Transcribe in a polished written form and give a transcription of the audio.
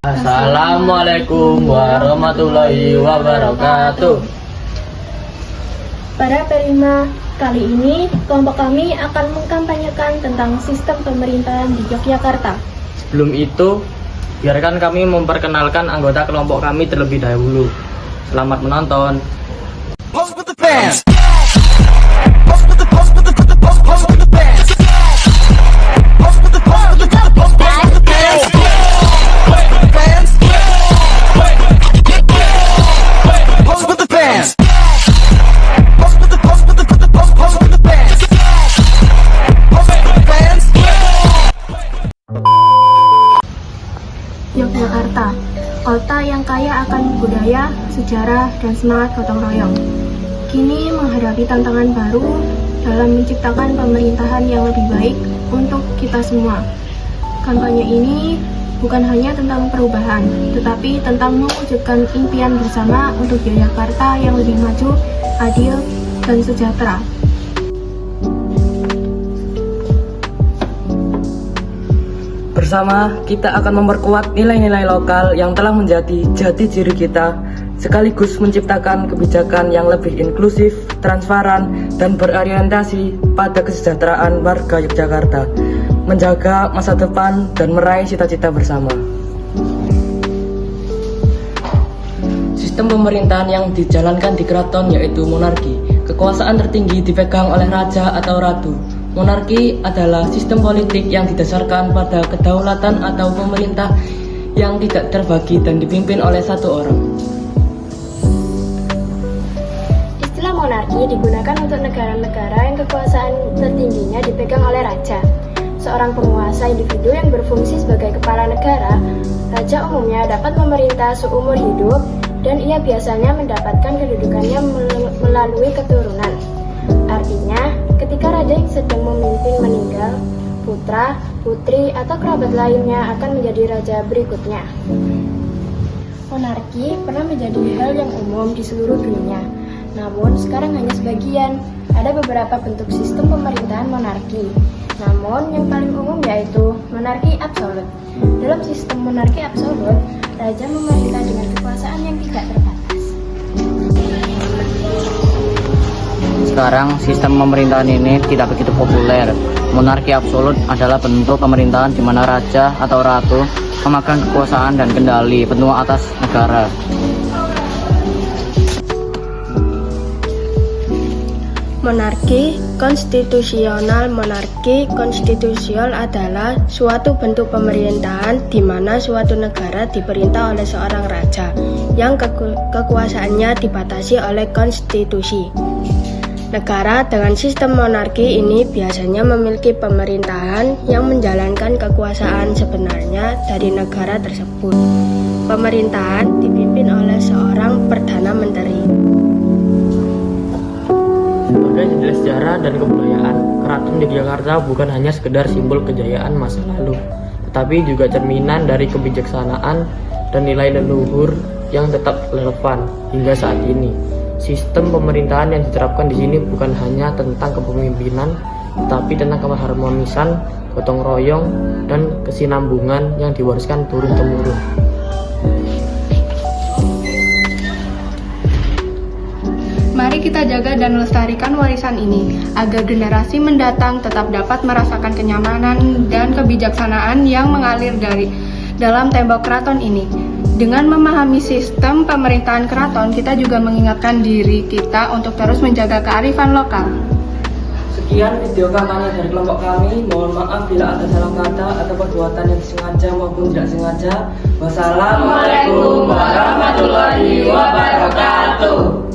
Assalamualaikum warahmatullahi wabarakatuh. Para penerima, kali ini kelompok kami akan mengkampanyekan tentang sistem pemerintahan di Yogyakarta. Sebelum itu, biarkan kami memperkenalkan anggota kelompok kami terlebih dahulu. Selamat menonton. Yogyakarta, kota yang kaya akan budaya, sejarah, dan semangat gotong royong. Kini menghadapi tantangan baru dalam menciptakan pemerintahan yang lebih baik untuk kita semua. Kampanye ini bukan hanya tentang perubahan, tetapi tentang mewujudkan impian bersama untuk Yogyakarta yang lebih maju, adil, dan sejahtera. Bersama, kita akan memperkuat nilai-nilai lokal yang telah menjadi jati diri kita, sekaligus menciptakan kebijakan yang lebih inklusif, transparan, dan berorientasi pada kesejahteraan warga Yogyakarta, menjaga masa depan dan meraih cita-cita bersama. Sistem pemerintahan yang dijalankan di keraton yaitu monarki. Kekuasaan tertinggi dipegang oleh raja atau ratu. Monarki adalah sistem politik yang didasarkan pada kedaulatan atau pemerintah yang tidak terbagi dan dipimpin oleh satu orang. Istilah monarki digunakan untuk negara-negara yang kekuasaan tertingginya dipegang oleh raja, seorang penguasa individu yang berfungsi sebagai kepala negara. Raja umumnya dapat memerintah seumur hidup dan ia biasanya mendapatkan kedudukannya melalui keturunan. Artinya, ketika raja yang sedang memimpin meninggal, putra, putri, atau kerabat lainnya akan menjadi raja berikutnya. Monarki pernah menjadi hal yang umum di seluruh dunia, namun sekarang hanya sebagian. Ada beberapa bentuk sistem pemerintahan monarki, namun yang paling umum yaitu monarki absolut. Dalam sistem monarki absolut, raja memerintah dengan kekuasaan yang tidak terbatas. Sekarang sistem pemerintahan ini tidak begitu populer. Monarki absolut adalah bentuk pemerintahan di mana raja atau ratu memegang kekuasaan dan kendali penuh atas negara. Monarki konstitusional. Monarki konstitusional adalah suatu bentuk pemerintahan di mana suatu negara diperintah oleh seorang raja yang kekuasaannya dibatasi oleh konstitusi. Negara dengan sistem monarki ini biasanya memiliki pemerintahan yang menjalankan kekuasaan sebenarnya dari negara tersebut. Pemerintahan dipimpin oleh seorang Perdana Menteri. Sebagai jendela sejarah dan kebudayaan, Keraton Yogyakarta bukan hanya sekedar simbol kejayaan masa lalu, tetapi juga cerminan dari kebijaksanaan dan nilai leluhur yang tetap relevan hingga saat ini. Sistem pemerintahan yang diterapkan di sini bukan hanya tentang kepemimpinan, tetapi tentang keharmonisan, gotong royong, dan kesinambungan yang diwariskan turun-temurun. Mari kita jaga dan lestarikan warisan ini, agar generasi mendatang tetap dapat merasakan kenyamanan dan kebijaksanaan yang mengalir dari dalam tembok keraton ini. Dengan memahami sistem pemerintahan keraton, kita juga mengingatkan diri kita untuk terus menjaga kearifan lokal. Sekian video kampanye dari kelompok kami. Mohon maaf bila ada salah kata atau perbuatan yang disengaja maupun tidak sengaja. Wassalamualaikum warahmatullahi wabarakatuh.